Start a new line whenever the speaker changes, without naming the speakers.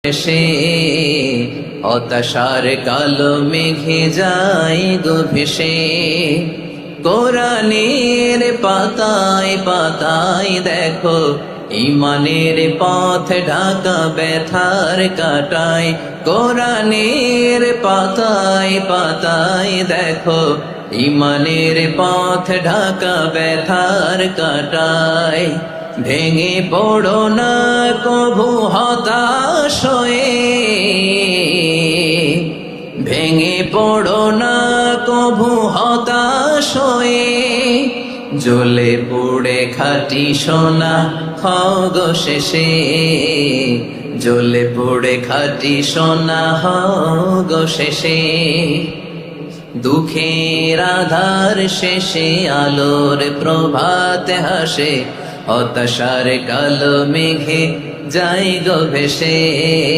সে হতাশার কালো মেঘে যায় গো ভেসে। কোরআনের পাতায় পাতায় দেখো ইমানের পথ ঢাকা ব্যথার কাটায়। কোরআনের পাতায় পাতায় দেখো ইমানের পথ ঢাকা ব্যথার কাটায়। ভেঙে পড়ো না কভু হতাশ হয়ে, ভেঙে পড়ো না কভু হতাশ হয়ে। জ্বলে পুড়ে খাঁটি সোনা হও গো শেষে, জ্বলে পুড়ে খাঁটি সোনা হও গো শেষে। দুঃখের আধার শেষে আলোর প্রভাত হাসে, হতাশার কালো মেঘে যাই গো ভেসে।